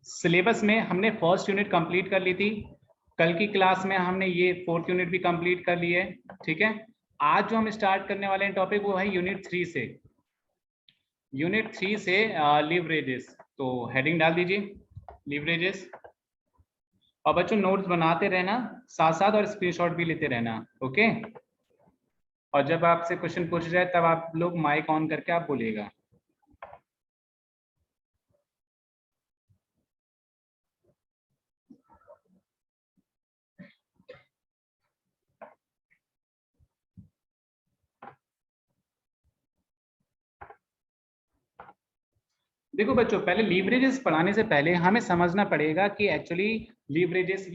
Syllabus में हमने first unit complete कर ली थी। कल की क्लास में हमने ये फोर्थ यूनिट भी कंप्लीट कर ली है। ठीक है, आज जो हम स्टार्ट करने वाले हैं टॉपिक वो है यूनिट 3 से। यूनिट 3 से लीवरेजेस। तो हेडिंग डाल दीजिए लीवरेजेस, और बच्चों नोट्स बनाते रहना साथ साथ और स्क्रीनशॉट भी लेते रहना। ओके, और जब आपसे क्वेश्चन पूछ जाए तब आप लोग माइक ऑन करके आप बोलिएगा। देखो बच्चों, पहले लीवरेजेस पढ़ाने से पहले हमें समझना पड़ेगा कि एक्चुअली लीवरेजेस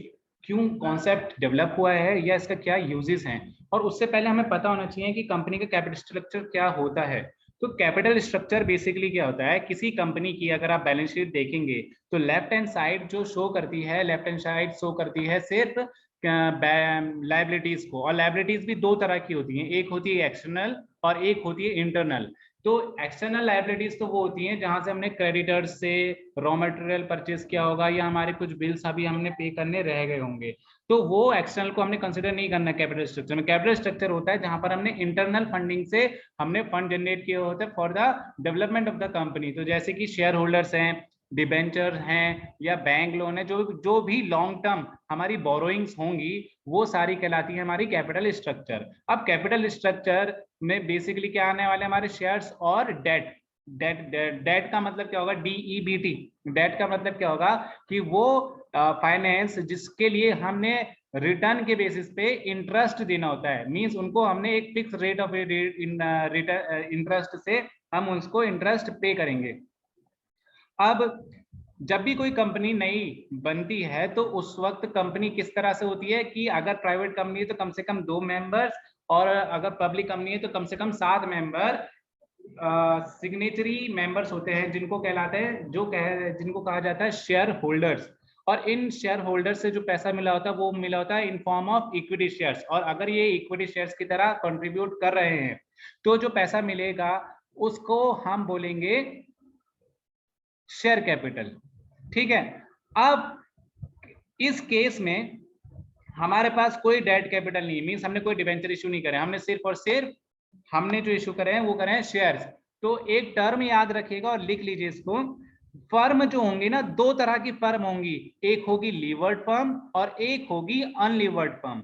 क्यों कॉन्सेप्ट डेवलप हुआ है या इसका क्या यूजेस हैं, और उससे पहले हमें पता होना चाहिए कि कंपनी का कैपिटल स्ट्रक्चर क्या होता है। तो कैपिटल स्ट्रक्चर बेसिकली क्या होता है, किसी कंपनी की अगर आप बैलेंस शीट देखेंगे तो लेफ्ट हैंड साइड जो शो करती है, लेफ्ट हैंड साइड शो करती है सिर्फ लाइबिलिटीज को, और लाइबिलिटीज भी दो तरह की होती हैं, एक होती है एक्सटर्नल और एक होती है इंटरनल। तो एक्सटर्नल लाइबिलिटीज तो वो होती हैं जहां से हमने क्रेडिटर्स से रॉ मटेरियल परचेज किया होगा या हमारे कुछ बिल्स अभी हमने पे करने रह गए होंगे, तो वो एक्सटर्नल को हमने कंसिडर नहीं करना कैपिटल स्ट्रक्चर में। कैपिटल स्ट्रक्चर होता है जहां पर हमने इंटरनल फंडिंग से हमने फंड जनरेट किए होते हैं for the development of the company. तो जैसे कि शेयर होल्डर्स हैं, डिबेंचर हैं या बैंक लोन है, जो जो भी लॉन्ग टर्म हमारी बोरोइंग्स होंगी वो सारी कहलाती है हमारी कैपिटल स्ट्रक्चर। अब कैपिटल स्ट्रक्चर में बेसिकली क्या आने वाले हमारे शेयर्स और डेट। डेट का मतलब क्या होगा, DEBT। डेट का मतलब क्या होगा कि वो फाइनेंस जिसके लिए हमने रिटर्न के बेसिस पे इंटरेस्ट देना होता है, मींस उनको हमने एक फिक्स रेट ऑफ इंटरेस्ट से हम उसको इंटरेस्ट पे करेंगे। अब जब भी कोई कंपनी नई बनती है तो उस वक्त कंपनी किस तरह से होती है कि अगर प्राइवेट कंपनी है तो कम से कम 2 मेंबर्स, और अगर पब्लिक कंपनी है तो कम से कम 7 मेंबर सिग्नेचरी मेंबर्स होते हैं, जिनको कहलाते हैं जिनको कहा जाता है शेयर होल्डर्स। और इन शेयर होल्डर से जो पैसा मिला होता है वो मिला होता है in form of equity shares, और अगर ये इक्विटी शेयर्स की तरह कंट्रीब्यूट कर रहे हैं तो जो पैसा मिलेगा उसको हम बोलेंगे शेयर कैपिटल। ठीक है, अब इस केस में हमारे पास कोई डेट कैपिटल नहीं, मींस हमने कोई डिबेंचर इशू नहीं करे, हमने सिर्फ और सिर्फ हमने जो इशू करे हैं वो करे हैं शेयर्स। तो एक टर्म याद रखिएगा और लिख लीजिए इसको, फर्म जो होंगी ना, दो तरह की फर्म होंगी, एक होगी लीवर्ड फर्म और एक होगी अनलीवर्ड फर्म।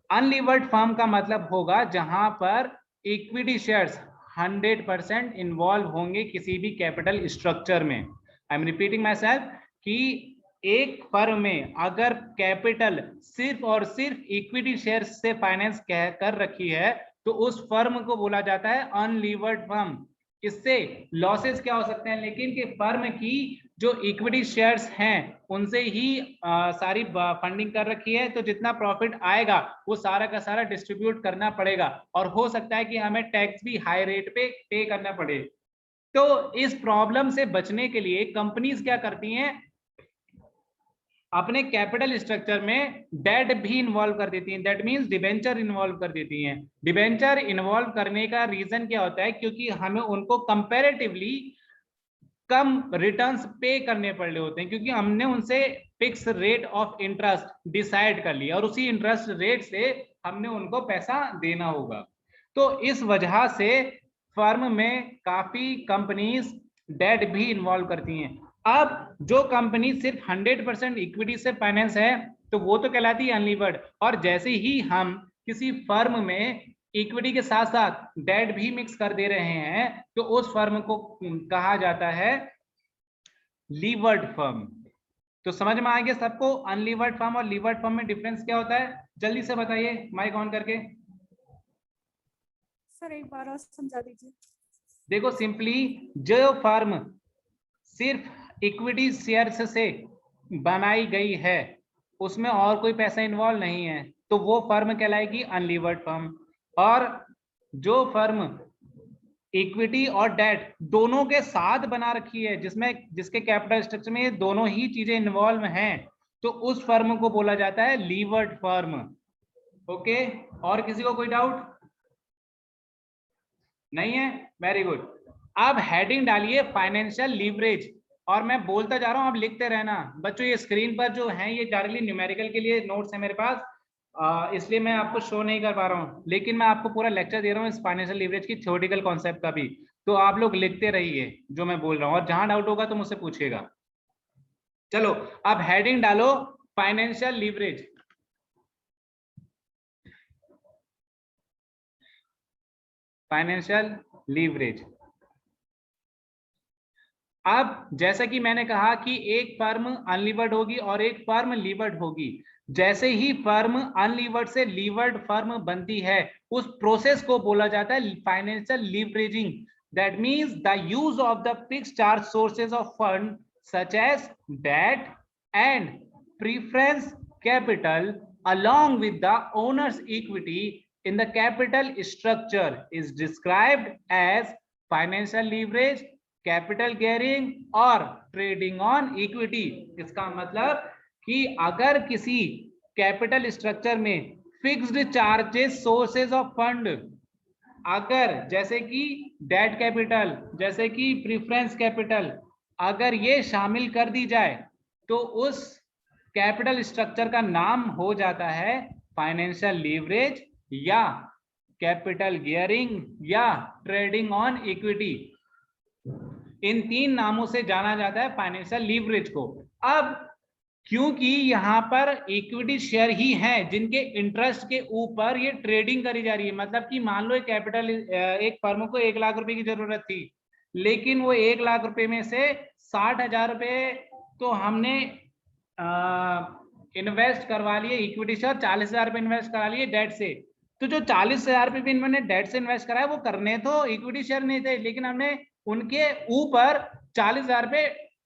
अनलीवर्ड फर्म का मतलब होगा जहां पर इक्विटी शेयर्स 100% इन्वॉल्व होंगे किसी भी कैपिटल स्ट्रक्चर में। I am repeating my self कि एक फर्म में अगर कैपिटल सिर्फ और सिर्फ इक्विटी शेयर से फाइनेंस कर रखी है तो उस फर्म को बोला जाता है अनलीवर्ड फर्म। इससे लॉसेस क्या हो सकते हैं, लेकिन कि फर्म की जो इक्विटी शेयर्स हैं उनसे ही सारी फंडिंग कर रखी है, तो जितना प्रॉफिट आएगा वो सारा का सारा डिस्ट्रीब्यूट करना पड़ेगा, और हो सकता है कि हमें टैक्स भी हाई रेट पे करना पड़े। तो इस प्रॉब्लम से बचने के लिए कंपनीज क्या करती हैं, अपने कैपिटल स्ट्रक्चर में डेट भी इन्वॉल्व कर देती हैं, दैट मींस डिबेंचर इन्वॉल्व कर देती हैं। डिबेंचर इन्वॉल्व करने का रीजन क्या होता है, क्योंकि हमें उनको कंपैरेटिवली कम रिटर्न्स पे करने पड़ रहे होते हैं, क्योंकि हमने उनसे fix rate of interest decide कर लिया और उसी इंटरेस्ट रेट से हमने उनको पैसा देना होगा। तो इस वजह से फर्म में काफी कंपनीज डेट भी इन्वॉल्व करती हैं। अब जो कंपनी सिर्फ 100% इक्विटी से फाइनेंस है तो वो तो कहलाती है अनलीवर्ड, और जैसे ही हम किसी फर्म में इक्विटी के साथ साथ डेट भी मिक्स कर दे रहे हैं तो उस फर्म को कहा जाता है लीवर्ड फर्म। तो समझ में आ गया सबको अनलीवर्ड फर्म और लीवर्ड फर्म में डिफरेंस क्या होता है, जल्दी से बताइए माइक ऑन करके। सर एक बार और समझा दीजिए। देखो सिंपली, जो फर्म सिर्फ इक्विटी शेयर्स से बनाई गई है उसमें और कोई पैसा इन्वॉल्व नहीं है तो वो फर्म कहलाएगी अनलीवर्ड फर्म। और जो फर्म इक्विटी और डेट दोनों के साथ बना रखी है, जिसके कैपिटल स्ट्रक्चर में ये दोनों ही चीजें इन्वॉल्व हैं, तो उस फर्म को बोला जाता है लीवर्ड फर्म। ओके, और किसी को कोई डाउट नहीं है? Very good. अब हेडिंग डालिए फाइनेंशियल लीवरेज, और मैं बोलता जा रहा हूं, आप लिखते रहना बच्चों। ये स्क्रीन पर जो है ये डायरेक्टली न्यूमेरिकल के लिए नोट्स है मेरे पास, इसलिए मैं आपको शो नहीं कर पा रहा हूं, लेकिन मैं आपको पूरा लेक्चर दे रहा हूं इस फाइनेंशियल लीवरेज की थ्योरेटिकल कॉन्सेप्ट का भी। तो आप लोग लिखते रहिए जो मैं बोल रहा हूं, और जहां डाउट होगा तो मुझसे पूछिएगा। चलो अब हेडिंग डालो फाइनेंशियल लीवरेज। Financial leverage. अब जैसा कि मैंने कहा कि एक फर्म अनलीवर्ड होगी और एक फर्म लीवर्ड होगी। जैसे ही फर्म अनलीवर्ड से लीवर्ड फर्म बनती है, उस प्रोसेस को बोला जाता है financial leveraging. That means the use of the fixed charge sources of fund such as debt and preference capital along with the owner's equity in the capital structure is described as financial leverage, capital gearing और trading on equity. इसका मतलब कि अगर किसी capital structure में fixed charges sources of fund, अगर जैसे कि डेट कैपिटल, जैसे कि प्रीफरेंस कैपिटल, अगर ये शामिल कर दी जाए तो उस कैपिटल स्ट्रक्चर का नाम हो जाता है फाइनेंशियल लीवरेज या कैपिटल गियरिंग या ट्रेडिंग ऑन इक्विटी। इन तीन नामों से जाना जाता है फाइनेंशियल लीवरेज को। अब क्योंकि यहां पर इक्विटी शेयर ही हैं जिनके इंटरेस्ट के ऊपर ये ट्रेडिंग करी जा रही है, मतलब कि मान लो एक कैपिटल, एक फर्म को 1 लाख रुपए की जरूरत थी, लेकिन वो 1 लाख रुपए में से 60,000 रुपए तो हमने इन्वेस्ट करवा लिए इक्विटी शेयर, 40,000 रुपए इन्वेस्ट करा लिए डेट से। तो जो 40,000 रुपए भी इन्होंने डेट से इन्वेस्ट कराया वो करने तो इक्विटी शेयर नहीं थे, लेकिन हमने उनके ऊपर 40,000 रुपए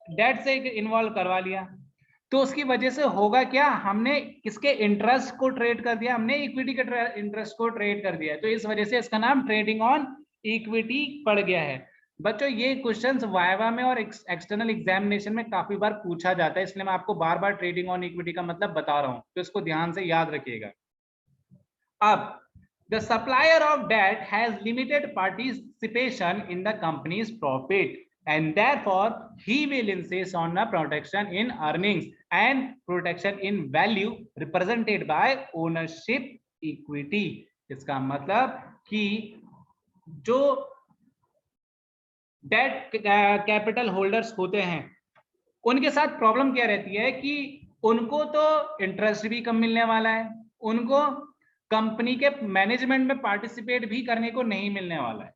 डेट से इन्वॉल्व करवा लिया। तो उसकी वजह से होगा क्या, हमने किसके इंटरेस्ट को ट्रेड कर दिया, हमने इक्विटी के इंटरेस्ट को ट्रेड कर दिया। तो इस वजह से इसका नाम ट्रेडिंग ऑन इक्विटी पड़ गया है। बच्चों ये क्वेश्चंस वाइवा में और एक्सटर्नल एग्जामिनेशन में काफी बार पूछा जाता है, इसलिए मैं आपको बार बार ट्रेडिंग ऑन इक्विटी का मतलब बता रहा हूं, तो इसको ध्यान से याद रखिएगा। अब the supplier of debt has limited participation in the company's profit and therefore he will insist on a protection in earnings and protection in value represented by ownership equity। इसका मतलब कि जो डेट कैपिटल होल्डर्स होते हैं उनके साथ problem क्या रहती है कि उनको तो इंटरेस्ट भी कम मिलने वाला है, उनको कंपनी के मैनेजमेंट में पार्टिसिपेट भी करने को नहीं मिलने वाला है।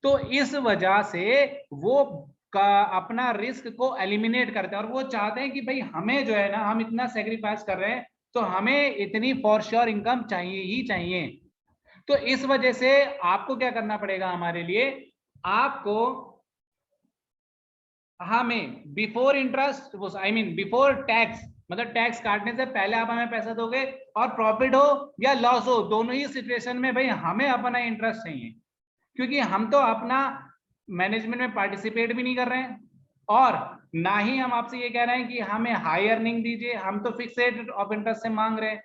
तो इस वजह से वो अपना रिस्क को एलिमिनेट करते हैं और वो चाहते हैं कि भाई हमें जो है ना, हम इतना सेक्रीफाइस कर रहे हैं तो हमें इतनी फॉर श्योर इनकम चाहिए ही चाहिए। तो इस वजह से आपको क्या करना पड़ेगा, हमारे लिए आपको हमें before interest I mean before tax, मतलब टैक्स काटने से पहले आप हमें पैसा दोगे, और प्रॉफिट हो या लॉस हो दोनों ही सिचुएशन में भाई हमें अपना इंटरेस्ट चाहिए, क्योंकि हम तो अपना मैनेजमेंट में पार्टिसिपेट भी नहीं कर रहे हैं और ना ही हम आपसे ये कह रहे हैं कि हमें हाई अर्निंग दीजिए, हम तो फिक्स रेट ऑफ इंटरेस्ट से मांग रहे हैं,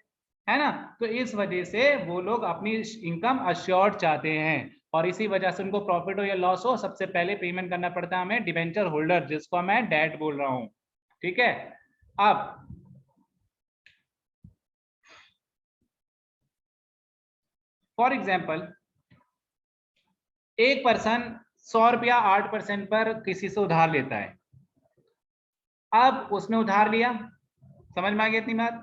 है ना। तो इस वजह से वो लोग अपनी इनकम अश्योर्ड चाहते हैं और इसी वजह से उनको प्रॉफिट हो या लॉस हो सबसे पहले पेमेंट करना पड़ता है हमें डिबेंचर होल्डर, जिसको मैं डेट बोल रहा हूं। ठीक है। अब फॉर एग्जाम्पल एक पर्सन 100 रुपया 8% पर किसी से उधार लेता है। अब उसने उधार लिया, समझ में आ गया इतनी बात।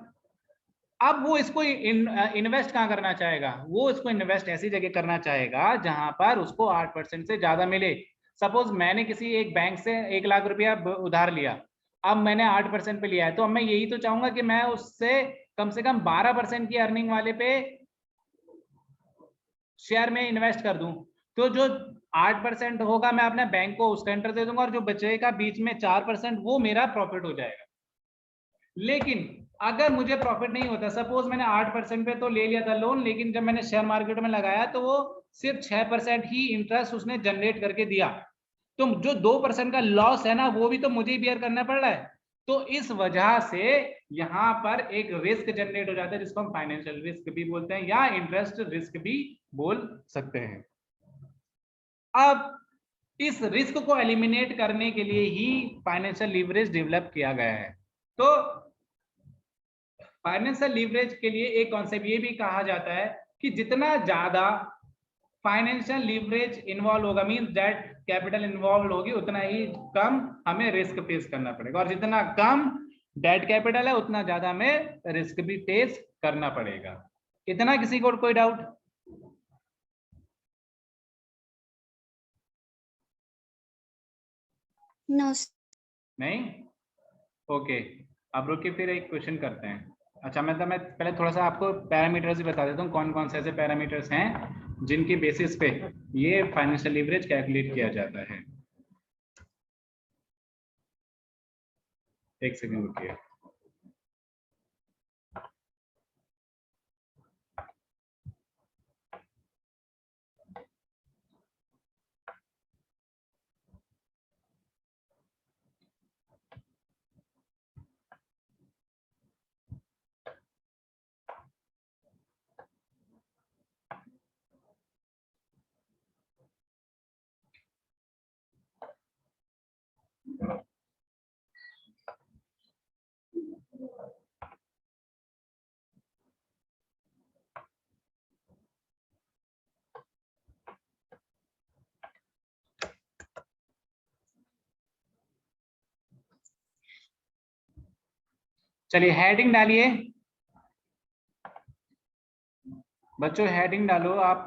अब वो इसको इन्वेस्ट कहाँ करना चाहेगा, वो इसको इन्वेस्ट ऐसी जगह करना चाहेगा जहां पर उसको 8% से ज्यादा मिले। सपोज मैंने किसी एक बैंक से 1 लाख रुपया उधार लिया, अब मैंने 8% पे लिया है, तो अब मैं यही तो चाहूंगा कि मैं उससे कम से कम 12% की अर्निंग वाले पे शेयर में इन्वेस्ट कर दूं। तो जो 8% होगा मैं अपने बैंक को उसका इंटरेस्ट दे दूंगा और जो बचेगा बीच में 4% वो मेरा प्रॉफिट हो जाएगा। लेकिन अगर मुझे प्रॉफिट नहीं होता, सपोज मैंने 8% पे तो ले लिया था लोन, लेकिन जब मैंने शेयर मार्केट में लगाया तो वो सिर्फ 6% ही इंटरेस्ट उसने जनरेट करके दिया, तो जो 2% का लॉस है ना वो भी तो मुझे ही बियर करना पड़ रहा है। तो इस वजह से यहाँ पर एक रिस्क जनरेट हो जाता है जिसको हम फाइनेंशियल रिस्क भी बोलते हैं या इंटरेस्ट रिस्क भी बोल सकते हैं। अब इस रिस्क को एलिमिनेट करने के लिए ही फाइनेंशियल लीवरेज डेवलप किया गया है। तो फाइनेंशियल लीवरेज के लिए एक कॉन्सेप्ट ये भी कहा जाता है कि जितना ज्यादा फाइनेंशियल लीवरेज इन्वॉल्व होगा, मींस दैट कैपिटल इन्वॉल्व होगी, उतना ही कम हमें रिस्क फेस करना पड़ेगा, और जितना कम डेट कैपिटल है उतना ज्यादा हमें रिस्क भी फेस करना पड़ेगा। इतना किसी को कोई डाउट? नो नहीं? ओके, अब रुकिए फिर एक क्वेश्चन करते हैं। अच्छा, मैं पहले थोड़ा सा आपको पैरामीटर्स ही बता देता हूँ, कौन कौन से ऐसे पैरामीटर्स हैं जिनकी बेसिस पे ये फाइनेंशियल लीवरेज कैलकुलेट किया जाता है। एक सेकंड रुकिए। चलिए हेडिंग डालिए बच्चों, हेडिंग डालो आप।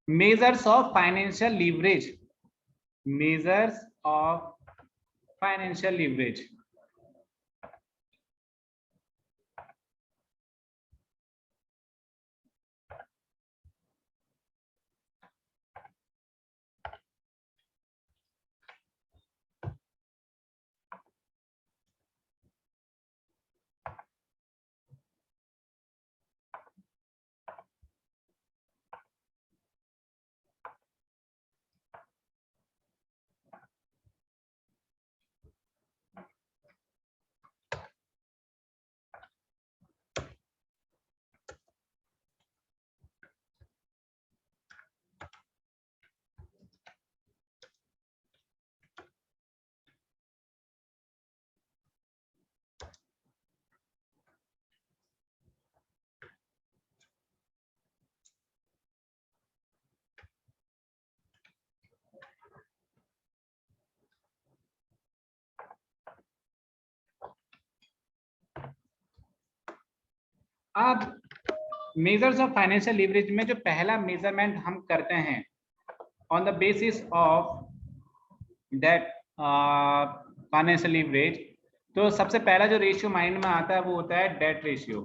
Measures of financial leverage, measures of financial leverage. अब मेजर्स ऑफ फाइनेंशियल लीवरेज में जो पहला मेजरमेंट हम करते हैं on the basis of that financial leverage, तो सबसे पहला जो रेशियो माइंड में आता है वो होता है डेट रेशियो।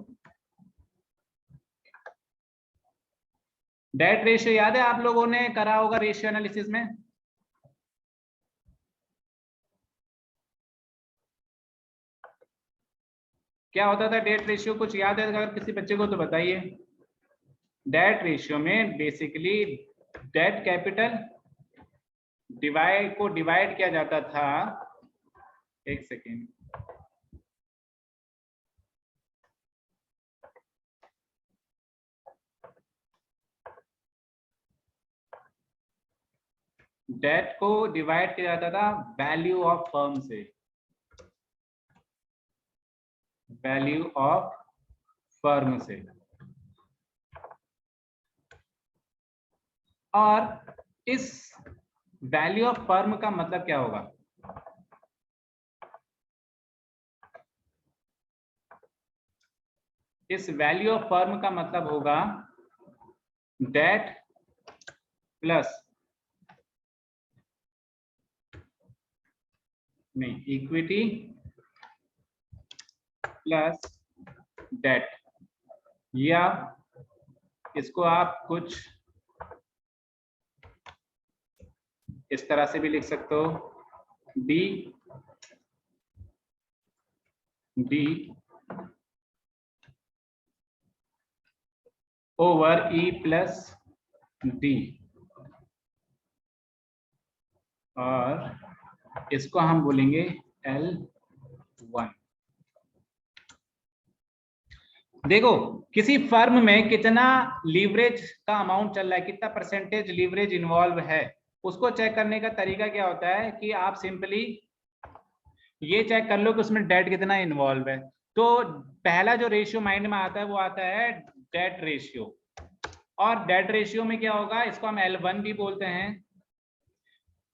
डेट रेशियो याद है, आप लोगों ने करा होगा रेशियो एनालिसिस में। क्या होता था डेट रेशियो, कुछ याद है अगर किसी बच्चे को तो बताइए। डेट रेशियो में बेसिकली डेट कैपिटल डिवाइड किया जाता था। एक सेकेंड, डेट को डिवाइड किया जाता था वैल्यू ऑफ फर्म से, वैल्यू ऑफ फर्म से। और इस वैल्यू ऑफ फर्म का मतलब क्या होगा? इस वैल्यू ऑफ फर्म का मतलब होगा डेट प्लस नहीं इक्विटी प्लस डेट, या इसको आप कुछ इस तरह से भी लिख सकते हो, D over E plus D, और इसको हम बोलेंगे L1। देखो किसी फर्म में कितना लीवरेज का अमाउंट चल रहा है, कितना परसेंटेज लीवरेज इन्वॉल्व है, उसको चेक करने का तरीका क्या होता है कि आप सिंपली ये चेक कर लो कि उसमें डेट कितना इन्वॉल्व है। तो पहला जो रेशियो माइंड में आता है वो आता है डेट रेशियो। और डेट रेशियो में क्या होगा, इसको हम L1 भी बोलते हैं।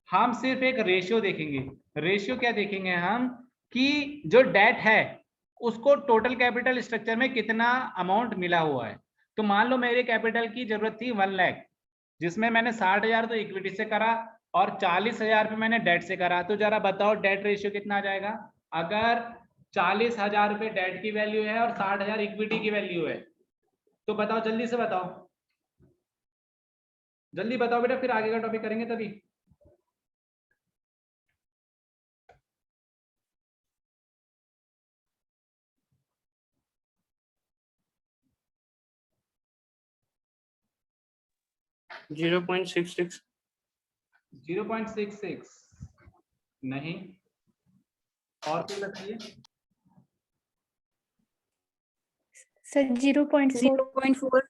हम सिर्फ एक रेशियो देखेंगे। रेशियो क्या देखेंगे हम, कि जो डेट है उसको टोटल कैपिटल स्ट्रक्चर में कितना अमाउंट मिला हुआ है। तो मान लो मेरे कैपिटल की जरूरत थी 1 लाख, जिसमें मैंने 60,000 तो इक्विटी से करा और 40,000 पे मैंने डेट से करा। तो जरा बताओ डेट रेशियो कितना आ जाएगा। अगर 40,000 रुपये डेट की वैल्यू है और 60,000 इक्विटी की वैल्यू है, तो बताओ, जल्दी से बताओ, जल्दी बताओ बेटा, फिर आगे का टॉपिक करेंगे तभी। जीरो 0.66 0.66 नहीं, और कोई बताइए। Sir 0.4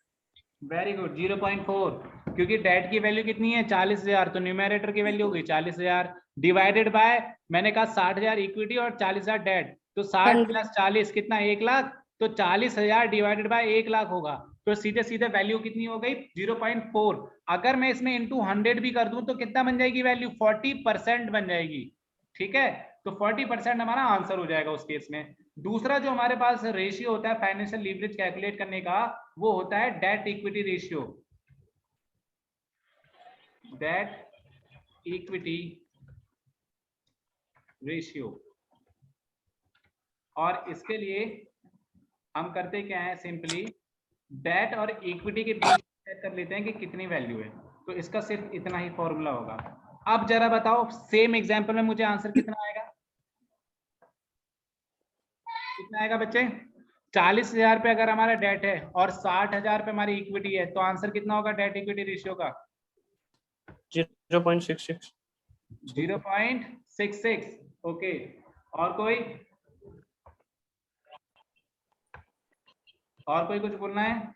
very good, 0.4। क्योंकि डेट की वैल्यू कितनी है 40,000, तो न्यूमरेटर की वैल्यू होगी 40,000 डिवाइडेड बाय, मैंने कहा 60,000 इक्विटी और 40,000 डेट, तो 60 प्लस 40 कितना, 1 लाख। तो 40,000 डिवाइडेड बाय 1 लाख होगा, तो सीधे सीधे वैल्यू कितनी हो गई 0.4। अगर मैं इसमें इंटू 100 भी कर दूं तो कितना बन जाएगी वैल्यू, 40% बन जाएगी। ठीक है, तो 40% हमारा आंसर हो जाएगा उस केस में। दूसरा जो हमारे पास रेशियो होता है फाइनेंशियल लीवरेज कैलकुलेट करने का, वो होता है debt equity ratio. Debt equity ratio, और इसके लिए हम करते क्या है, सिंपली डेट और इक्विटी के बीच चेक कर लेते हैं कि कितनी वैल्यू है। तो इसका सिर्फ इतना ही फॉर्मूला होगा। अब जरा बताओ सेम एग्जांपल में मुझे आंसर कितना आएगा, कितना आएगा बच्चे। 40,000 पे अगर हमारा डेट है और 60,000 पे हमारी इक्विटी है, तो आंसर कितना होगा डेट इक्विटी रेशियो का, 0.66 0.66। ओके, और कोई, और कोई कुछ बोलना है।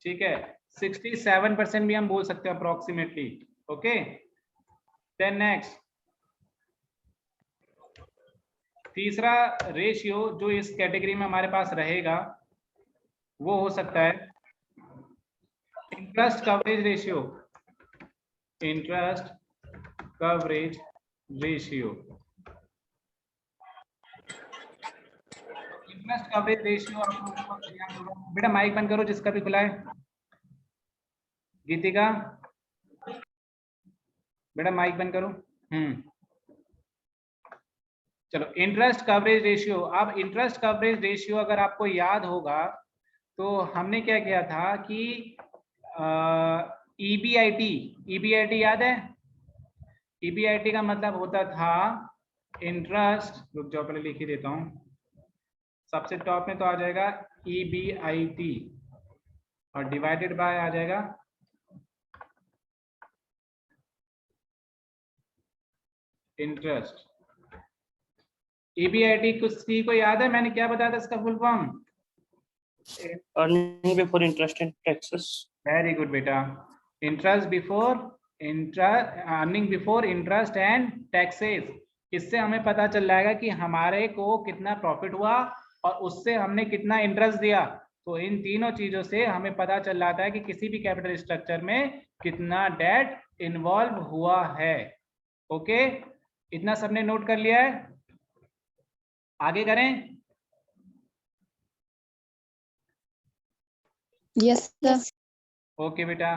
ठीक है, 67% भी हम बोल सकते हैं अप्रोक्सीमेटली। ओके, देन नेक्स्ट, तीसरा रेशियो जो इस कैटेगरी में हमारे पास रहेगा वो हो सकता है interest coverage ratio. Interest coverage ratio, interest coverage ratio आपको बेटा माइक बंद करो जिसका भी खुला है। गीतिका बेटा माइक बंद करो। चलो, इंटरेस्ट कवरेज रेशियो। अब इंटरेस्ट कवरेज रेशियो अगर आपको याद होगा तो हमने क्या किया था कि ईबीआईटी याद है। ईबीआईटी का मतलब होता था इंटरेस्ट, रुक जाओ पहले लिख ही देता हूं, सबसे टॉप में तो आ जाएगा ईबीआईटी और डिवाइडेड बाय आ जाएगा इंटरेस्ट। ईबीआईटी किसी को याद है मैंने क्या बताया था इसका full form, earning before interest and taxes. Very good बेटा, interest before earning before interest and taxes. इससे हमें पता चल जाएगा कि हमारे को कितना प्रॉफिट हुआ और उससे हमने कितना इंटरेस्ट दिया। तो इन तीनों चीजों से हमें पता चल जाता है कि किसी भी कैपिटल स्ट्रक्चर में कितना डेट इन्वॉल्व हुआ है। ओके, इतना सबने नोट कर लिया है, आगे करें। Yes sir. ओके बेटा,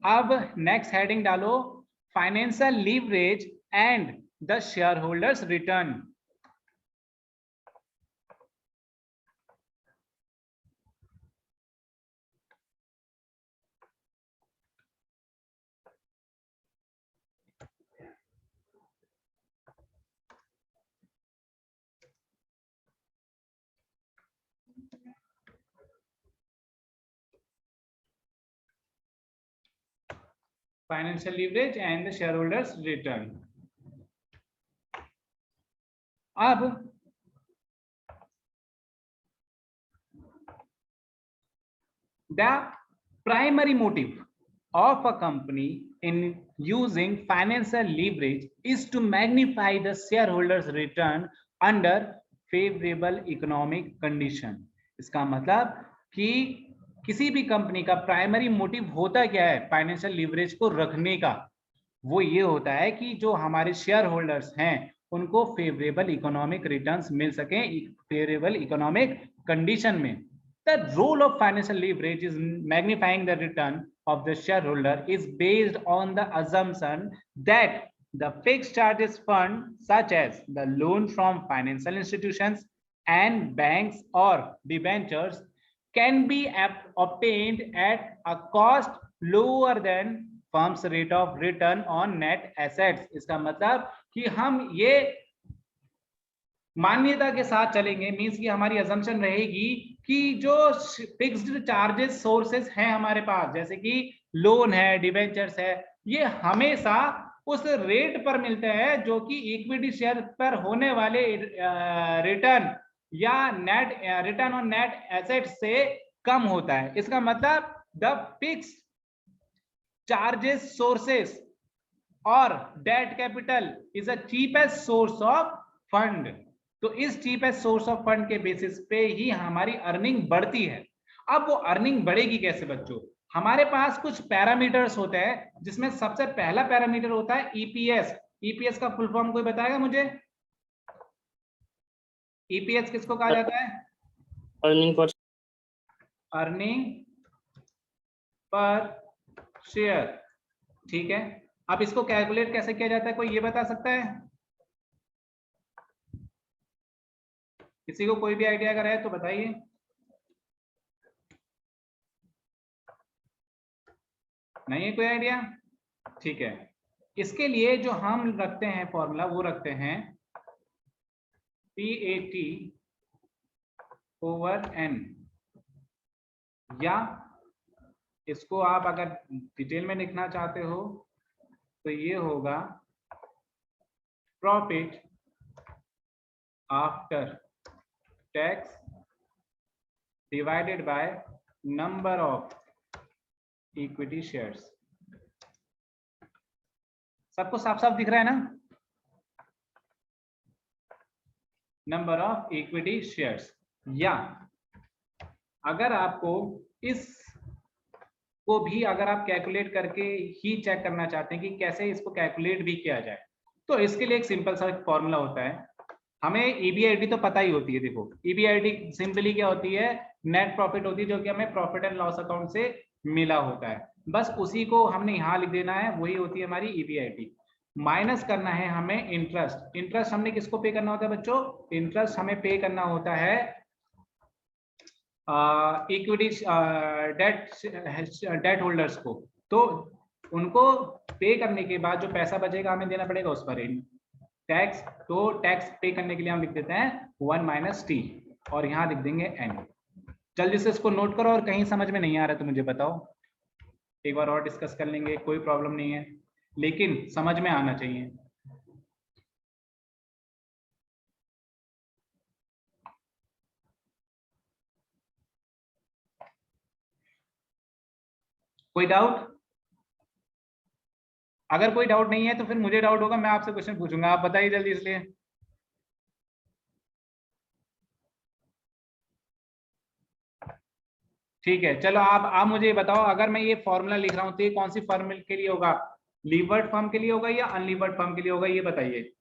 अब नेक्स्ट हेडिंग डालो, financial leverage and the share holders return. Financial leverage and the share holders return. अब The primary motive of a company in using financial leverage is to magnify the shareholders return under favorable economic condition. इसका मतलब कि किसी भी company का primary motive होता क्या है फाइनेंशियल लीवरेज को रखने का, वो ये होता है कि जो हमारे शेयर होल्डर्स हैं उनको फेवरेबल इकोनॉमिक रिटर्न्स मिल सके फेवरेबल इकोनॉमिक कंडीशन में. The role of financial leverage is magnifying the return of the shareholder is based on the assumption that the fixed charges fund such as the loan from financial institutions and banks or debentures can be obtained at a cost lower than firm's rate of return on net assets. इसका मतलब कि हम ये मान्यता के साथ चलेंगे, means कि हमारी अजम्पशन रहेगी कि जो फिक्स्ड चार्जेस सोर्सेस हैं हमारे पास, जैसे कि लोन है, डिवेंचर्स है, ये हमेशा उस रेट पर मिलते हैं जो कि इक्विटी शेयर पर होने वाले रिटर्न या net return on net asset से कम होता है. इसका मतलब द फिक्स चार्जेस सोर्सेस और debt capital is a cheapest source of fund. तो इस चीपेस्ट सोर्स ऑफ फंड के बेसिस पे ही हमारी अर्निंग बढ़ती है. अब वो अर्निंग बढ़ेगी कैसे बच्चों? हमारे पास कुछ पैरामीटर्स होते हैं जिसमें सबसे पहला पैरामीटर होता है ईपीएस. ईपीएस का फुल फॉर्म कोई बताएगा मुझे? ईपीएस किसको कहा जाता है? Earning per share. ठीक है, अब इसको कैलकुलेट कैसे किया जाता है, कोई ये बता सकता है? किसी को कोई भी आइडिया अगर है तो बताइए. नहीं है कोई आइडिया? ठीक है, इसके लिए जो हम रखते हैं फॉर्मूला वो रखते हैं PAT ओवर N, या इसको आप अगर डिटेल में लिखना चाहते हो तो ये होगा profit after tax divided by number of equity shares. सबको साफ साफ दिख रहा है ना? Number of equity shares. या अगर आपको इस को भी अगर आप कैलकुलेट करके ही चेक करना चाहते हैं कि कैसे इसको कैलकुलेट भी किया जाए, तो इसके लिए एक सिंपल सा फॉर्मूला होता है. हमें ईबीआईटी तो पता ही होती है. देखो ईबीआईटी सिंपली क्या होती है? नेट प्रॉफिट होती है जो कि हमें प्रॉफिट एंड लॉस अकाउंट से मिला होता है. बस उसी को हमने यहाँ लिख देना है, वही होती है हमारी ईबीआईटी. माइनस करना है हमें इंटरेस्ट. इंटरेस्ट हमने किसको पे करना होता है बच्चों? इंटरेस्ट हमें पे करना होता है इक्विटी डेट होल्डर्स को. तो उनको पे करने के बाद जो पैसा बचेगा हमें देना पड़ेगा उस पर टैक्स. तो टैक्स पे करने के लिए हम लिख देते हैं 1 - T और यहाँ लिख देंगे N. जल्दी से इसको नोट करो और कहीं समझ में नहीं आ रहा तो मुझे बताओ, एक बार और डिस्कस कर लेंगे, कोई प्रॉब्लम नहीं है, लेकिन समझ में आना चाहिए. कोई डाउट? अगर कोई डाउट नहीं है तो फिर मुझे डाउट होगा, मैं आपसे क्वेश्चन पूछूंगा, आप बताइए जल्दी. इसलिए ठीक है, चलो आप मुझे बताओ, अगर मैं ये फॉर्मूला लिख रहा हूं तो ये कौन सी फर्म के लिए होगा? लीवर्ड फर्म के लिए होगा या अनलीवर्ड फर्म के लिए होगा? ये बताइए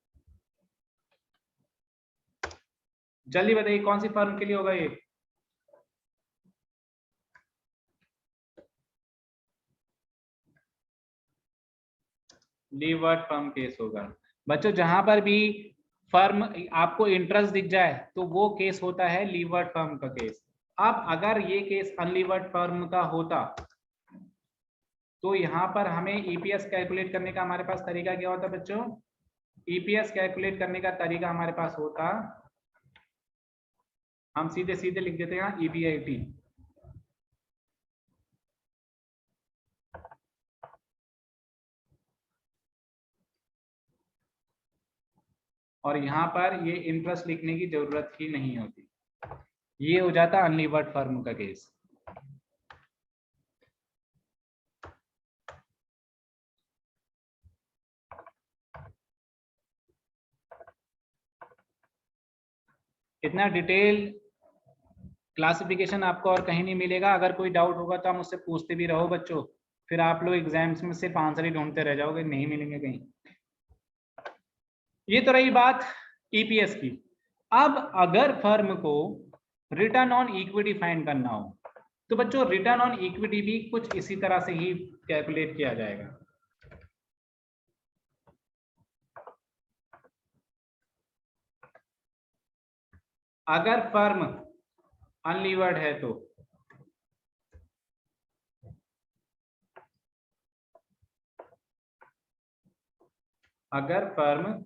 जल्दी बताइए, कौन सी फर्म के लिए होगा ये? लीवर्ड फर्म केस होगा बच्चों. जहां पर भी फर्म आपको इंटरेस्ट दिख जाए तो वो केस होता है लीवर्ड फर्म का केस. अब अगर ये केस अनलीवर्ड फर्म का होता तो यहाँ पर हमें ईपीएस कैलकुलेट करने का हमारे पास तरीका क्या होता बच्चों? ईपीएस कैलकुलेट करने का तरीका हमारे पास होता, हम सीधे सीधे लिख देते हैं ईबीआईटी. और यहाँ पर ये इंटरेस्ट लिखने की जरूरत ही नहीं होती. ये हो जाता अनलीवर्ड फर्म का केस. इतना डिटेल क्लासिफिकेशन आपको और कहीं नहीं मिलेगा। अगर कोई डाउट होगा तो आप मुझसे पूछते भी रहो बच्चों, फिर आप लोग एग्जाम्स में सिर्फ आंसर ही ढूंढते रह जाओगे, नहीं मिलेंगे कहीं। ये तो रही बात ईपीएस की। अब अगर फर्म को रिटर्न ऑन इक्विटी फाइंड करना हो तो बच्चों रिटर्न ऑन इक्विटी भी कुछ इसी तरह से ही कैलकुलेट किया जाएगा। अगर फर्म अनलीवर्ड है तो अगर फर्म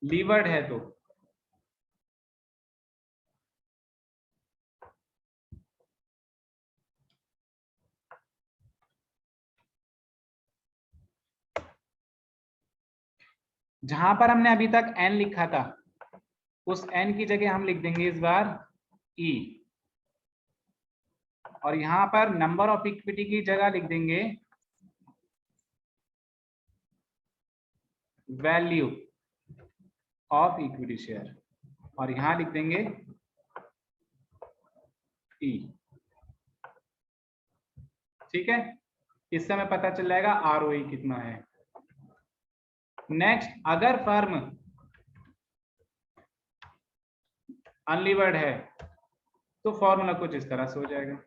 लीवर्ड है तो जहां पर हमने अभी तक n लिखा था उस n की जगह हम लिख देंगे इस बार e, और यहां पर नंबर ऑफ इक्विटी की जगह लिख देंगे वैल्यू ऑफ इक्विटी शेयर, और यहां लिख देंगे e। ठीक है, इससे हमें पता चल जाएगा ROE कितना है। नेक्स्ट, अगर फर्म अनलीवर्ड है तो फॉर्मूला कुछ इस तरह से हो जाएगा।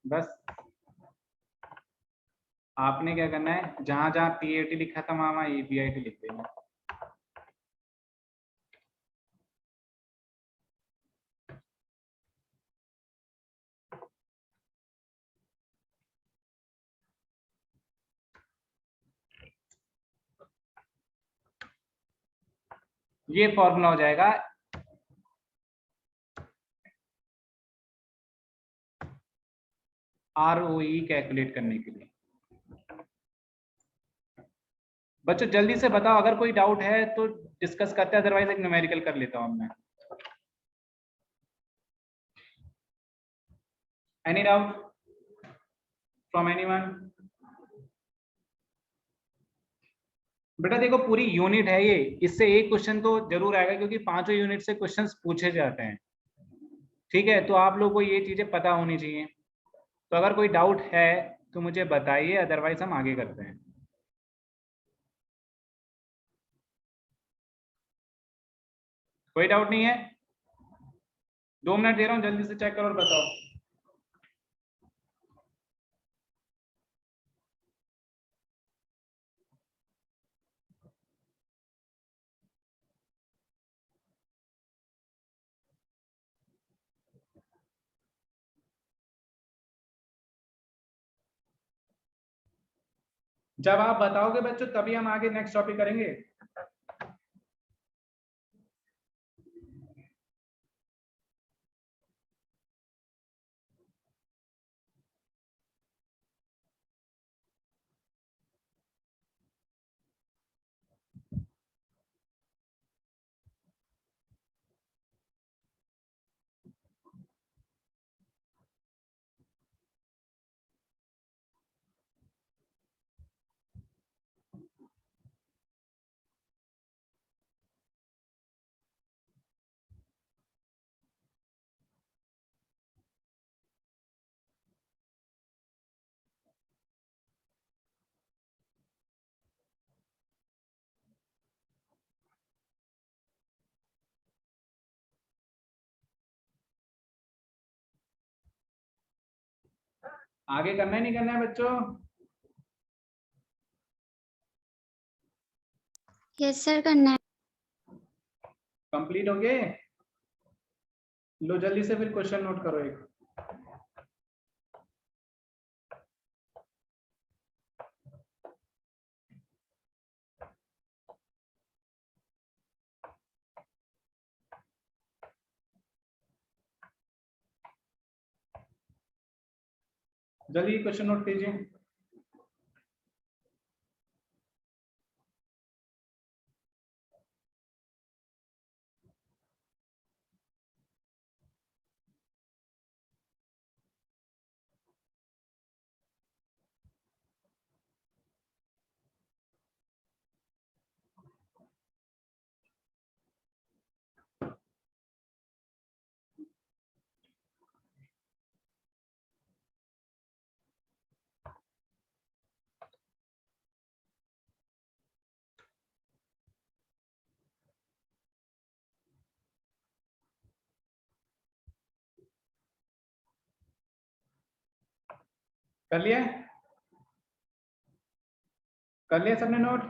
बस आपने क्या करना है, जहां जहां PAT लिखा था वहां वहां EBIT लिख देना। ये फॉर्मूला हो जाएगा ROE कैलकुलेट करने के लिए। बच्चों जल्दी से बताओ, अगर कोई डाउट है तो डिस्कस करते हैं, अदरवाइज एक न्यूमेरिकल कर लेता हूं मैं। Any doubt from anyone? बेटा देखो पूरी यूनिट है ये, इससे एक क्वेश्चन तो जरूर आएगा क्योंकि पांचों यूनिट से क्वेश्चंस पूछे जाते हैं। ठीक है, तो आप लोगों को ये चीजें पता होनी चाहिए। तो अगर कोई डाउट है तो मुझे बताइए, अदरवाइज हम आगे करते हैं। कोई डाउट नहीं है? 2 मिनट दे रहा हूं, जल्दी से चेक करो और बताओ। जब आप बताओगे बच्चों तभी हम आगे नेक्स्ट टॉपिक करेंगे। आगे करना है नहीं करना है बच्चों? यस सर, करना है। कंप्लीट हो गए? लो जल्दी से फिर क्वेश्चन नोट करो एक। जल्दी क्वेश्चन नोट कीजिए। कर लिया? कर लिया सबने नोट?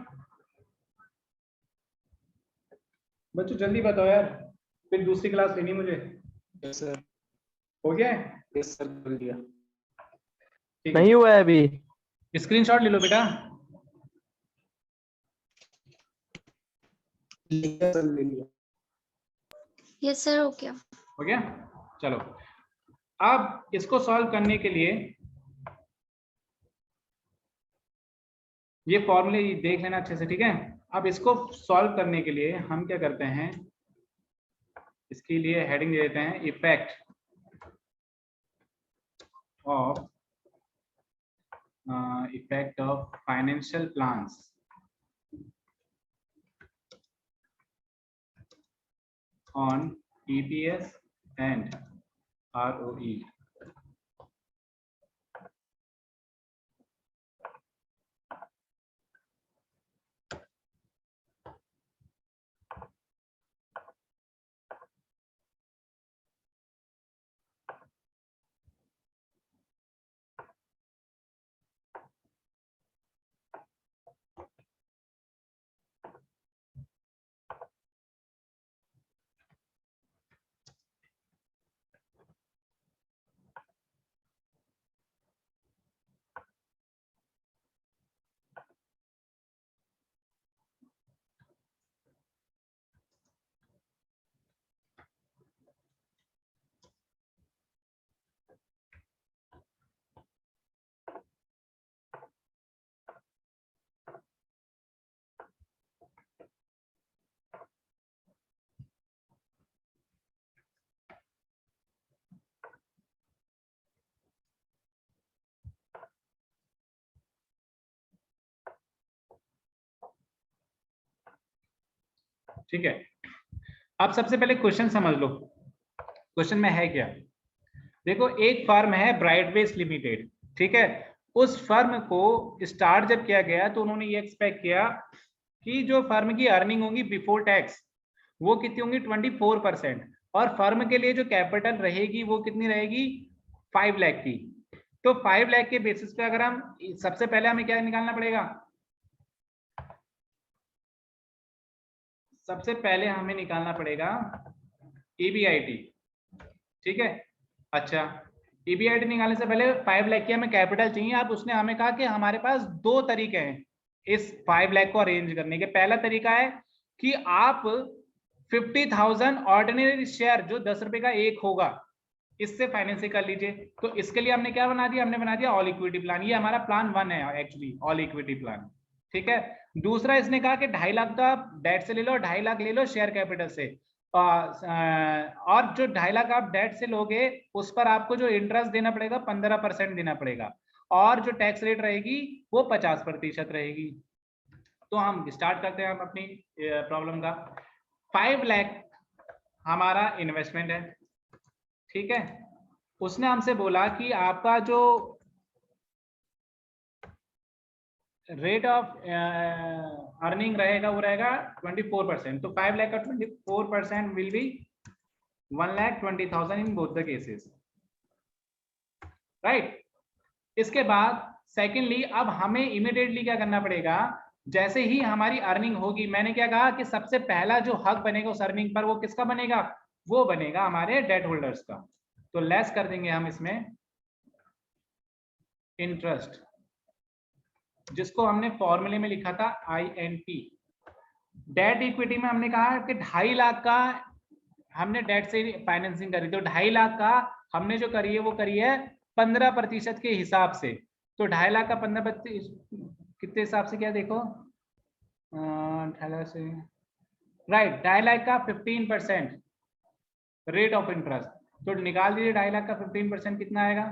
बच्चों जल्दी बताओ यार, फिर दूसरी क्लास लेनी मुझे। Yes sir. हो गया? यस सर, कर लिया। ठीक नहीं हुआ है अभी। है, स्क्रीनशॉट ले लो बेटा। लिया सर, ले लिया। यस सर, हो गया। हो गया? चलो, अब इसको सॉल्व करने के लिए ये फॉर्मूले देख लेना अच्छे से, ठीक है? अब इसको सॉल्व करने के लिए हम क्या करते हैं, इसके लिए हेडिंग दे देते हैं effect of financial plans on EPS and ROE। ठीक है, अब सबसे पहले क्वेश्चन समझ लो। क्वेश्चन में है क्या? देखो, एक फर्म है ब्राइटवेज लिमिटेड, ठीक है? उस फर्म को स्टार्ट जब किया गया तो उन्होंने ये एक्सपेक्ट किया कि जो फर्म की अर्निंग होगी बिफोर टैक्स वो कितनी होंगी, 24%, और फर्म के लिए जो कैपिटल रहेगी वो कितनी रहेगी, 5 लाख की। तो 5 लाख के बेसिस पे अगर हम, सबसे पहले हमें क्या निकालना पड़ेगा, सबसे पहले हमें निकालना पड़ेगा EBIT, ठीक है? अच्छा, EBIT निकालने से पहले 5 लाख की हमें कैपिटल चाहिए। अब उसने हमें कहा कि हमारे पास 2 तरीके हैं इस 5 लाख को अरेंज करने के। पहला तरीका है कि आप 50,000 ऑर्डिनरी शेयर जो 10 रुपए का एक होगा, इससे फाइनेंसिंग कर लीजिए। तो इसके लिए हमने क्या बना दिया, हमने बना दिया ऑल इक्विटी प्लान। ये हमारा प्लान 1 है एक्चुअली, ऑल इक्विटी प्लान, ठीक है? दूसरा इसने कहा कि 2.5 लाख तो आप डेट से ले लो, 2.5 लाख ले लो शेयर कैपिटल से, और जो 2.5 लाख आप डेट से लोगे उस पर आपको जो इंटरेस्ट देना पड़ेगा 15% देना पड़ेगा, और जो टैक्स रेट रहेगी वो 50% रहेगी। तो हम स्टार्ट करते हैं हम अपनी प्रॉब्लम का। 5 लाख हमारा इन्वेस्टमेंट है, ठीक है? उसने हमसे बोला कि आपका जो रेट ऑफ अर्निंग रहेगा वो रहेगा 24%। तो 5 लाख का 24% will be 1,20,000 in both the cases, right? इसके बाद सेकेंडली अब हमें इमीडिएटली क्या करना पड़ेगा, जैसे ही हमारी अर्निंग होगी, मैंने क्या कहा कि सबसे पहला जो हक बनेगा उस अर्निंग पर वो किसका बनेगा, वो बनेगा हमारे डेट होल्डर्स का। तो लेस कर देंगे हम इसमें इंटरेस्ट, जिसको हमने फॉर्मूले में लिखा था INT। डेट इक्विटी में हमने कहा कि 2.5 लाख का हमने डेट से फाइनेंसिंग करी, तो 2.5 लाख का हमने जो करी है वो करी है 15% के हिसाब से। तो 2.5 लाख का 15% कितने हिसाब से क्या देखो, 2.5 लाख से राइट, 2.5 लाख का 15% रेट ऑफ इंटरेस्ट। तो निकाल दीजिए 2.5 लाख का 15% कितना आएगा,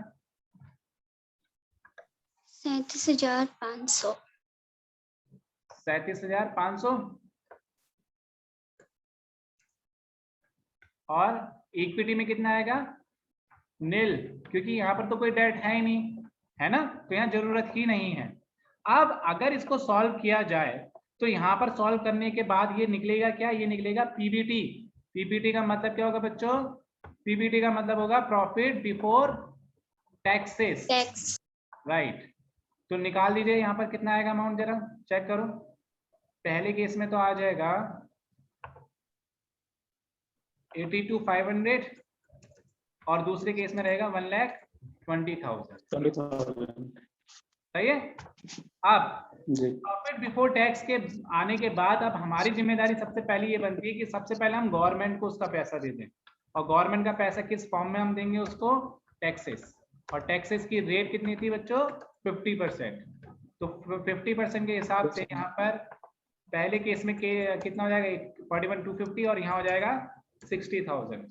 37,500। 37,500। और इक्विटी में कितना आएगा, नील, क्योंकि यहाँ पर तो कोई डेट है ही नहीं, है ना, तो यहाँ जरूरत ही नहीं है। अब अगर इसको सॉल्व किया जाए तो यहाँ पर सॉल्व करने के बाद ये निकलेगा क्या, ये निकलेगा पीबीटी। पीबीटी का मतलब क्या होगा बच्चों, पीबीटी का मतलब होगा profit before taxes, tax. Right. तो निकाल दीजिए यहाँ पर कितना आएगा अमाउंट, जरा चेक करो। पहले केस में तो आ जाएगा 82,500 और दूसरे केस में रहेगा 1,20,000। सही है। अब प्रॉफिट बिफोर टैक्स के आने के बाद अब हमारी जिम्मेदारी सबसे पहले ये बनती है कि सबसे पहले हम गवर्नमेंट को उसका पैसा दे दें। और गवर्नमेंट का पैसा किस फॉर्म में हम देंगे उसको, टैक्सेस। और टैक्सेस की रेट कितनी थी बच्चों, 50%। तो 50% के हिसाब से यहाँ पर पहले केस में कितना हो जाएगा, 41,250 और यहाँ हो जाएगा 60,000।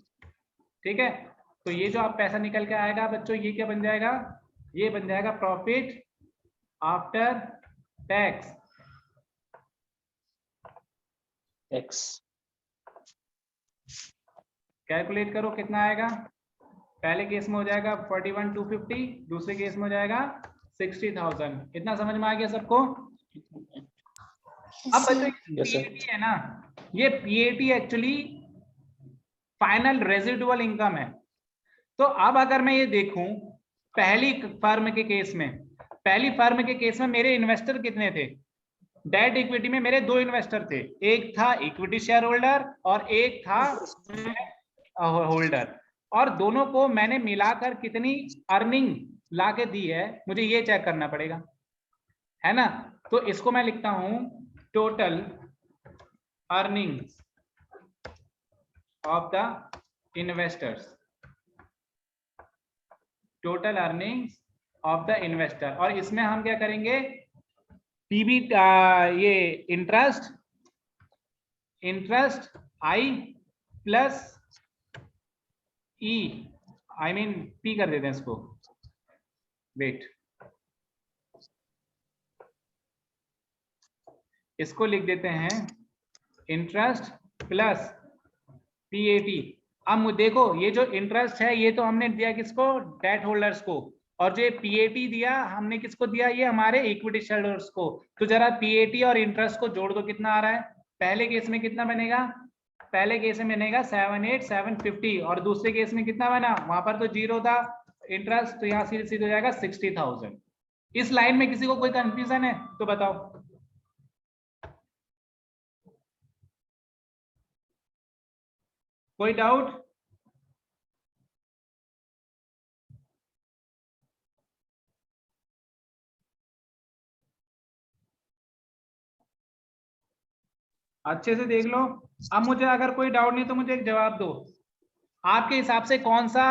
ठीक है। तो ये जो आप पैसा निकल के आएगा बच्चों, ये क्या बन जाएगा, ये बन जाएगा profit after tax tax. Calculate करो कितना आएगा। पहले केस में हो जाएगा 41,250, दूसरे केस में हो जाएगा 60,000। इतना समझ में आ गया सबको। अब बच्चों पीएटी है ना, ये PAT actually final residual income है। तो अब अगर मैं ये देखूं पहली फर्म के केस में, पहली फर्म के केस में मेरे इन्वेस्टर कितने थे, डेट इक्विटी में मेरे 2 इन्वेस्टर थे, एक था इक्विटी शेयर होल्डर और एक था होल्डर। और दोनों को मैंने मिलाकर कितनी अर्निंग लाके दी है मुझे ये चेक करना पड़ेगा, है ना। तो इसको मैं लिखता हूं total earnings of the investors, total earnings of the investor. और इसमें हम क्या करेंगे, पीबी ये interest I plus E, I mean P कर देते हैं इसको, वेट, इसको लिख देते हैं इंटरेस्ट प्लस पीएटी। अब देखो ये जो इंटरेस्ट है ये तो हमने दिया किसको, डेट होल्डर्स को, और जो पीएटी दिया हमने किसको दिया, ये हमारे इक्विटी शेयर होल्डर्स को। तो जरा पीएटी और इंटरेस्ट को जोड़ दो, कितना आ रहा है। पहले केस में कितना बनेगा, पहले केस में बनेगा 78,750 और दूसरे केस में कितना बना, वहां पर तो 0 था इंटरेस्ट, तो यहाँ सीधे सीधे हो जाएगा 60,000। इस लाइन में किसी को कोई कंफ्यूजन है तो बताओ। कोई डाउट? अच्छे से देख लो। अब मुझे अगर कोई डाउट नहीं तो मुझे एक जवाब दो, आपके हिसाब से कौन सा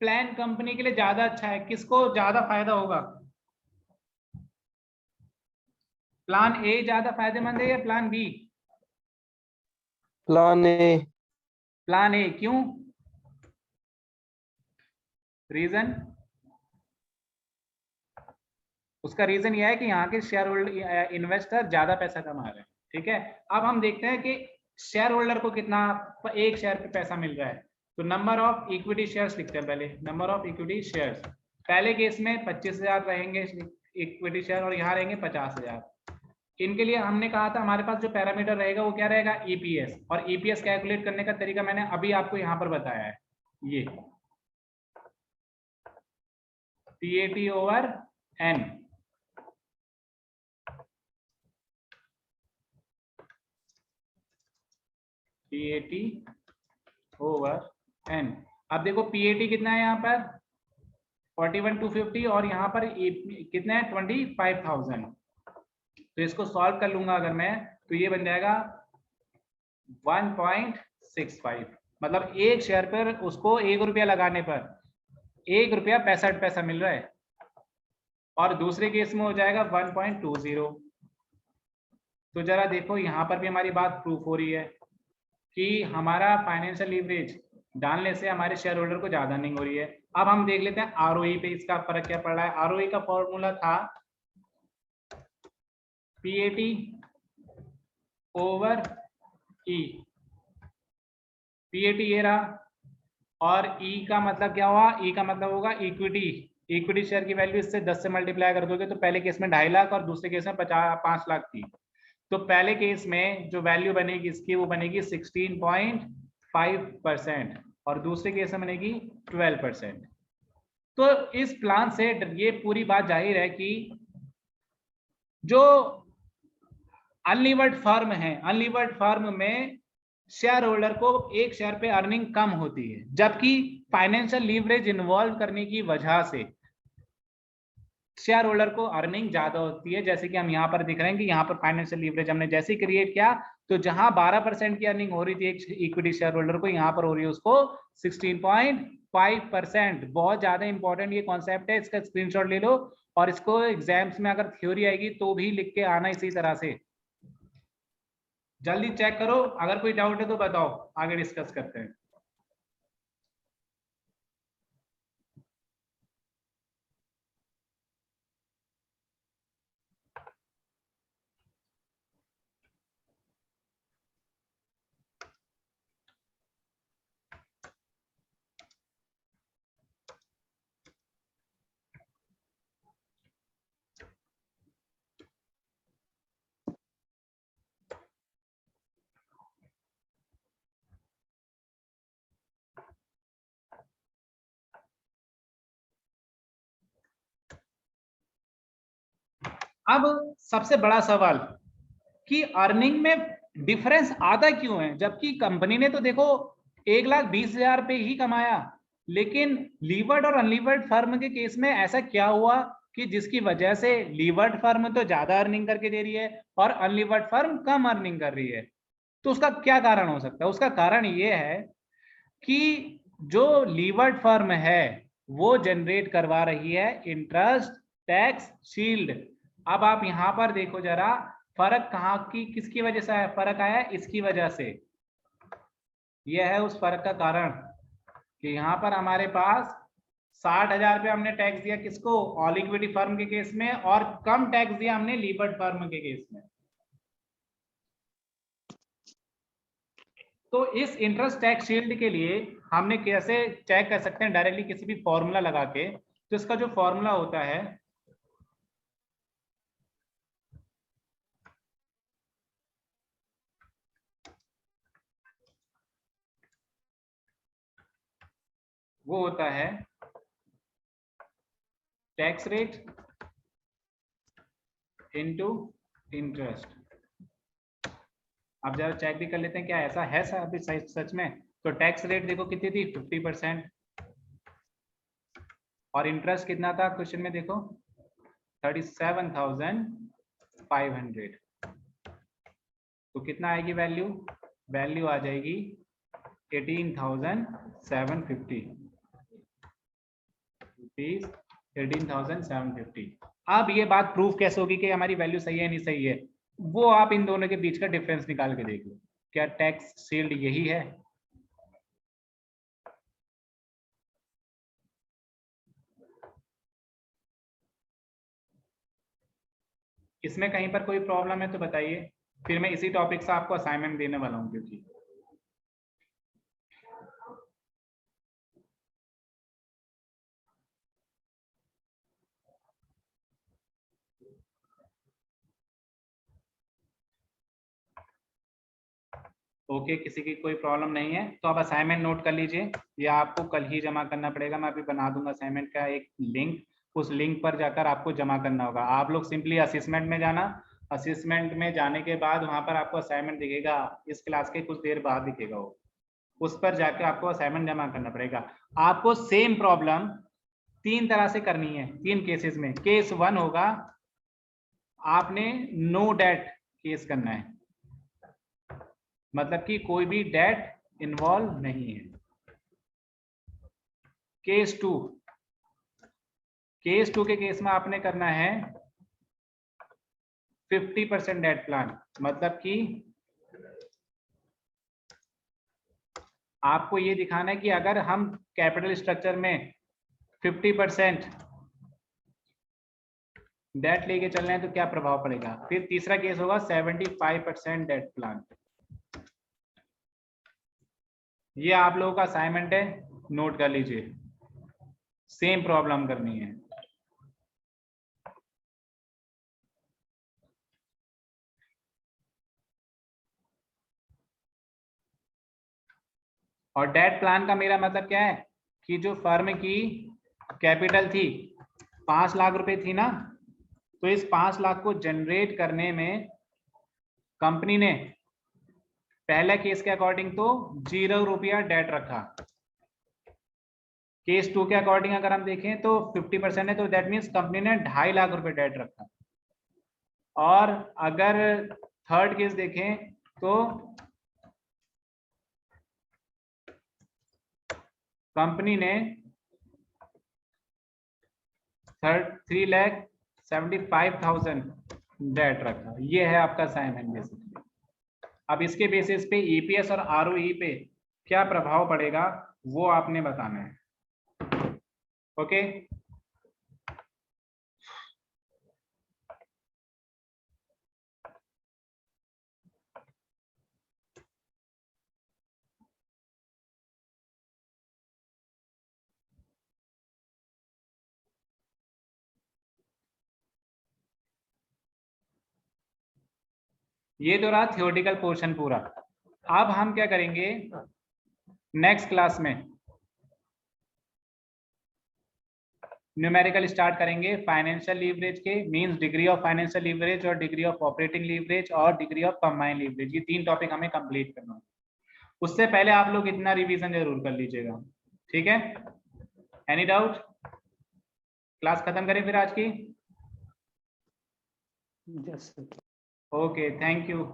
प्लान कंपनी के लिए ज्यादा अच्छा है, किसको ज्यादा फायदा होगा, प्लान ए ज्यादा फायदेमंद है या plan B? Plan A. Plan A, क्यों, रीजन? उसका रीजन यह है कि यहाँ के शेयर होल्डर इन्वेस्टर ज्यादा पैसा कमा रहे हैं। ठीक है। अब हम देखते हैं कि शेयर होल्डर को कितना एक शेयर पे पैसा मिल रहा है। तो नंबर ऑफ इक्विटी शेयर्स लिखते हैं पहले, नंबर ऑफ इक्विटी शेयर्स। पहले केस में 25,000 रहेंगे इक्विटी शेयर और यहाँ रहेंगे 50,000। इनके लिए हमने कहा था हमारे पास जो पैरामीटर रहेगा वो क्या रहेगा, ईपीएस। और ईपीएस कैलकुलेट करने का तरीका मैंने अभी आपको यहाँ पर बताया है, ये PAT over N. PAT over N. अब देखो पीएटी कितना है यहाँ पर 41,250 और यहाँ पर कितना है 25,000। तो इसको सॉल्व कर लूंगा अगर मैं, तो ये बन जाएगा 1.65, मतलब एक शेयर पर उसको 1 रुपया लगाने पर ₹1.65 मिल रहा है, और दूसरे केस में हो जाएगा 1.20। तो जरा देखो यहाँ पर भी हमारी बात प्रूफ हो रही है कि हमारा फाइनेंशियल लीवरेज डालने से हमारे शेयर होल्डर को ज्यादा अर्निंग हो रही है। अब हम देख लेते हैं आरओई पे इसका फर्क क्या पड़ रहा है। आरओई का फॉर्मूला था पीएटी ओवर ई। पीएटी ये रहा, और ई का मतलब क्या हुआ, ई का मतलब होगा इक्विटी। इक्विटी शेयर की वैल्यू इससे 10 से मल्टीप्लाई कर दोगे तो पहले केस में 2.5 लाख और दूसरे केस में 5 लाख थी। तो पहले केस में जो वैल्यू बनेगी इसकी वो बनेगी 16.5% और दूसरे केस में बनेगी 12%। तो इस प्लान से ये पूरी बात जाहिर है कि जो अनलीवर्ड फर्म है, अनलीवर्ड फर्म में शेयर होल्डर को एक शेयर पे अर्निंग कम होती है, जबकि फाइनेंशियल लीवरेज इन्वॉल्व करने की वजह से शेयर होल्डर को अर्निंग ज्यादा होती है। जैसे कि हम यहाँ पर दिख रहे हैं कि यहाँ पर फाइनेंशियल लीवरेज हमने जैसे क्रिएट किया तो जहां 12% की अर्निंग हो रही थी एक इक्विटी शेयर होल्डर को, यहाँ पर हो रही है उसको 16.5%। बहुत ज्यादा इंपॉर्टेंट ये कॉन्सेप्ट है, इसका स्क्रीनशॉट ले लो और इसको एग्जाम्स में अगर थ्योरी आएगी तो भी लिख के आना इसी तरह से। जल्दी चेक करो, अगर कोई डाउट है तो बताओ, आगे डिस्कस करते हैं। अब सबसे बड़ा सवाल कि अर्निंग में डिफरेंस आता क्यों है, जबकि कंपनी ने तो देखो 1,20,000 पे ही कमाया, लेकिन लीवर्ड और अनलीवर्ड फर्म के केस में ऐसा क्या हुआ कि जिसकी वजह से लीवर्ड फर्म तो ज्यादा अर्निंग करके दे रही है और अनलीवर्ड फर्म कम अर्निंग कर रही है। तो उसका क्या कारण हो सकता है? उसका कारण ये है कि जो लीवर्ड फर्म है वो जनरेट करवा रही है इंटरेस्ट टैक्स शील्ड। अब आप यहां पर देखो जरा, फर्क कहाँ की किसकी वजह से फर्क आया है, इसकी वजह से। यह है उस फर्क का कारण कि यहाँ पर हमारे पास 60,000 रुपये हमने टैक्स दिया किसको, ऑल इक्विटी फर्म के केस में, और कम टैक्स दिया हमने लीवर्ड फर्म के केस में। तो इस इंटरेस्ट टैक्स शील्ड के लिए हमने कैसे चेक कर सकते हैं, डायरेक्टली किसी भी फॉर्मूला लगा के। तो इसका जो फॉर्मूला होता है वो होता है टैक्स रेट इनटू इंटरेस्ट। अब जरा चेक भी कर लेते हैं क्या ऐसा है सर अभी सच में। तो टैक्स रेट देखो कितनी थी, 50%, और इंटरेस्ट कितना था क्वेश्चन में देखो 37,500। तो कितना आएगी वैल्यू, वैल्यू आ जाएगी 18,750 रुपीज, 18,750। अब ये बात प्रूफ कैसे होगी कि हमारी वैल्यू सही है नहीं सही है, वो आप इन दोनों के बीच का डिफरेंस निकाल के देख लो। क्या टैक्स शील्ड यही है? इसमें कहीं पर कोई प्रॉब्लम है तो बताइए, फिर मैं इसी टॉपिक से आपको असाइनमेंट देने वाला हूं। क्योंकि ओके, किसी की कोई प्रॉब्लम नहीं है तो आप असाइनमेंट नोट कर लीजिए, या आपको कल ही जमा करना पड़ेगा। मैं अभी बना दूंगा असाइनमेंट का एक लिंक, उस लिंक पर जाकर आपको जमा करना होगा। आप लोग सिंपली असेसमेंट में जाना, असेसमेंट में जाने के बाद वहां पर आपको असाइनमेंट दिखेगा, इस क्लास के कुछ देर बाद दिखेगा वो, उस पर जाकर आपको असाइनमेंट जमा करना पड़ेगा। आपको सेम प्रॉब्लम 3 तरह से करनी है, 3 केसेस में। केस 1 होगा आपने नो डेट केस करना है, मतलब कि कोई भी डेट इन्वॉल्व नहीं है। केस 2 केस 2 के केस में आपने करना है 50% डेट प्लान, मतलब कि आपको ये दिखाना है कि अगर हम कैपिटल स्ट्रक्चर में 50% डेट लेके चल रहे हैं तो क्या प्रभाव पड़ेगा। फिर तीसरा केस होगा 75% डेट प्लान। ये आप लोगों का असाइनमेंट है, नोट कर लीजिए, सेम प्रॉब्लम करनी है। और डेट प्लान का मेरा मतलब क्या है कि जो फर्म की कैपिटल थी 5 लाख रुपए थी ना, तो इस 5 लाख को जनरेट करने में कंपनी ने पहले केस के अकॉर्डिंग तो 0 रुपया डेट रखा। केस 2 के अकॉर्डिंग अगर हम देखें तो 50% है, तो दैट मीन्स कंपनी ने 2.5 लाख रुपए डेट रखा। और अगर थर्ड केस देखें तो कंपनी ने 3,75,000 डेट रखा। ये है आपका असाइनमेंट बेसिकली। अब इसके बेसिस पे ईपीएस और आरओई पे क्या प्रभाव पड़ेगा वो आपने बताना है। ओके, ये तो रहा थियोरेटिकल पोर्शन पूरा। अब हम क्या करेंगे नेक्स्ट क्लास में, न्यूमेरिकल स्टार्ट करेंगे फाइनेंशियल लीवरेज के, means degree of financial leverage और डिग्री ऑफ ऑपरेटिंग लीवरेज और डिग्री ऑफ कंबाइंड लीवरेज। ये 3 टॉपिक हमें कंप्लीट करना है। उससे पहले आप लोग इतना रिवीजन जरूर कर लीजिएगा, ठीक है। Any doubt? क्लास खत्म करें फिर आज की? Yes, sir. Okay, thank you.